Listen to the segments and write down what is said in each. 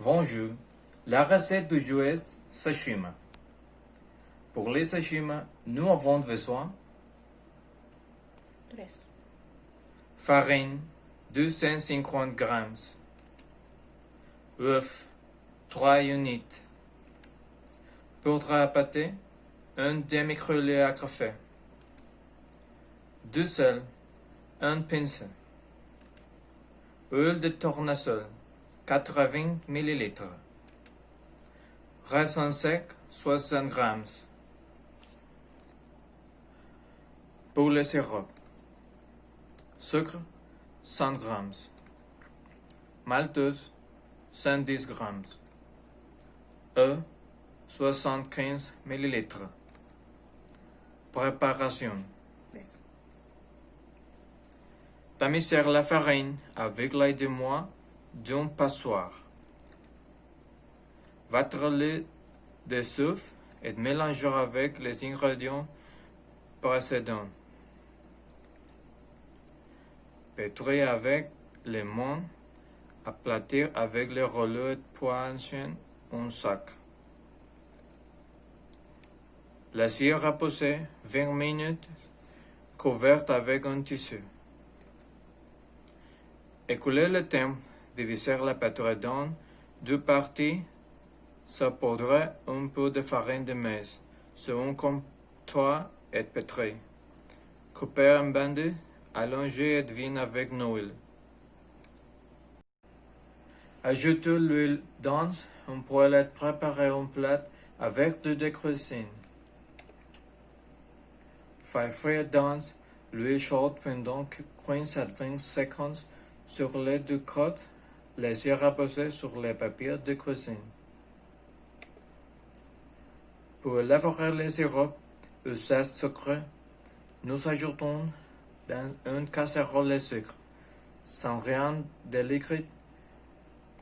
Bonjour, la recette du jour est sashimi. Pour les sashimi, nous avons besoin 3. farine 250 grammes, œufs 3 unités, poudre à pâté 1 demi-cuillère à café, du sel 1 pincée, huile de tournesol 80 ml, raisin sec 60 grammes. Pour le sirop, sucre 100 grammes, maltose 110 grammes, eau 75 ml. Préparation. Tamiser la farine avec l'aide de moi d'un passoire. Battre-le de souffle et mélanger avec les ingrédients précédents. Pétrir avec les mains, aplatir avec le rouleau de poinçon en sac. Laisser reposer 20 minutes couverte avec un tissu. Écouler le temps, diviser la pâte dans deux parties, saupoudrer un peu de farine de maïs sur un comptoir et pétrir. Couper en bandes, allonger et deviner avec une huile. Ajoutez l'huile dans un poêle, préparer un plat avec de cuisine. Faire frire dans l'huile chaude pendant 15 à 20 secondes sur les deux côtés, laisser reposer sur les papiers de cuisine. Pour élaborer le sirop au sel sucré, nous ajoutons dans une casserole le sucre, sans rien de liquide,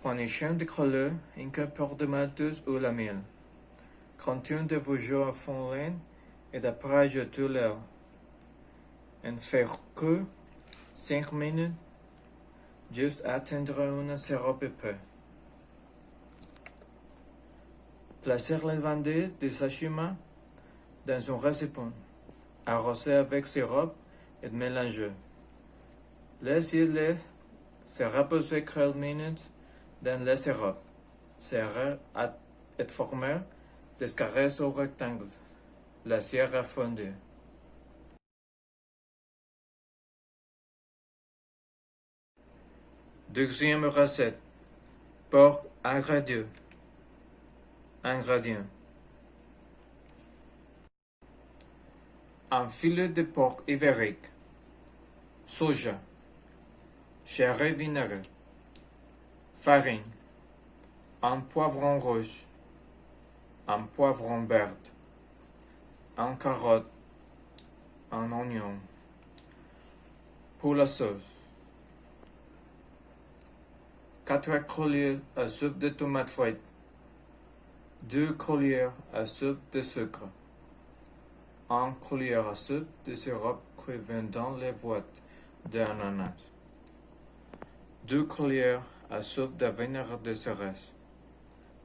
condition de couleur, un peu de maltose ou la miel. Continue de bouger à fond lent et après ajouter l'eau. En faire cuire 5 minutes, juste attendre un sirop épais. Placer les bandes de sashimi dans un récipient, arroser avec sirop et mélanger. Laissez-les se reposer 15 minutes dans le sirop. Serrer et former des carrés ou rectangles. Laisser refondre. Deuxième recette. Porc ingrédients. Un filet de porc ibérique, soja, chair vinaigrée, farine, un poivron rouge, un poivron vert, un carotte, un oignon. Pour la sauce, 4 cuillères à soupe de tomates frites, 2 cuillères à soupe de sucre, 1 cuillère à soupe de sirop cuit dans les boîtes d'ananas, 2 cuillères à soupe de vinaigre de cerise,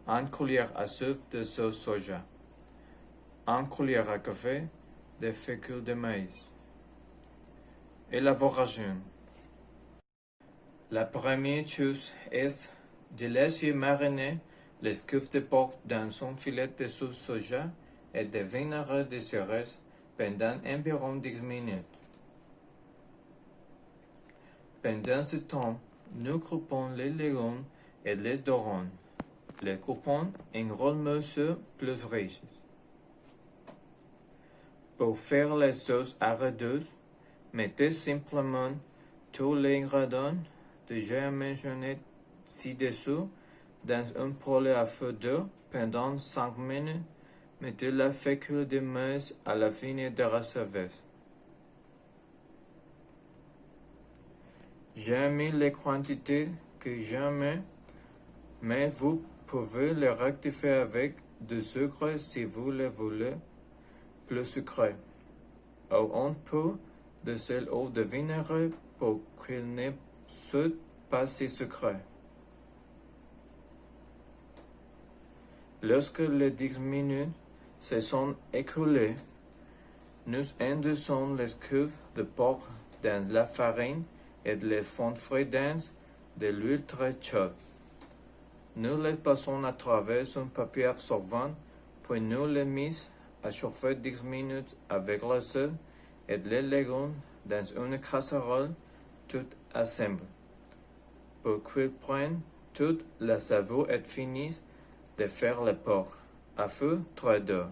1 cuillère à soupe de sauce soja, 1 cuillère à café de fécule de maïs. Élaboration. La première chose est de laisser mariner les cuves de porc dans un filet de sauce soja et de vinaigre de cerise pendant environ 10 minutes. Pendant ce temps, nous coupons les légumes et les dorons. Les coupons en rôles morceaux plus riches. Pour faire les sauces arrêteuses, mettez simplement tous les ingrédients déjà mentionnés ci-dessous dans un poêle à feu doux pendant 5 minutes. Mettez la fécule de maïs à la fin de recevoir. J'ai mis les quantités que j'aime, mais vous pouvez les rectifier avec du sucre si vous le voulez plus sucré, ou un peu de sel ou de vinaigre pour qu'il ne soit pas si sucré. Lorsque les 10 minutes se sont écoulées, nous enduisons les cuves de porc dans la farine et les font frire dans de l'huile très chaude. Nous les passons à travers un papier absorbant, puis nous les mis à chauffer 10 minutes avec le sel et les légumes dans une casserole tout assemblée, pour qu'ils prennent toute la saveur et finissent de faire le porc à feu très doux.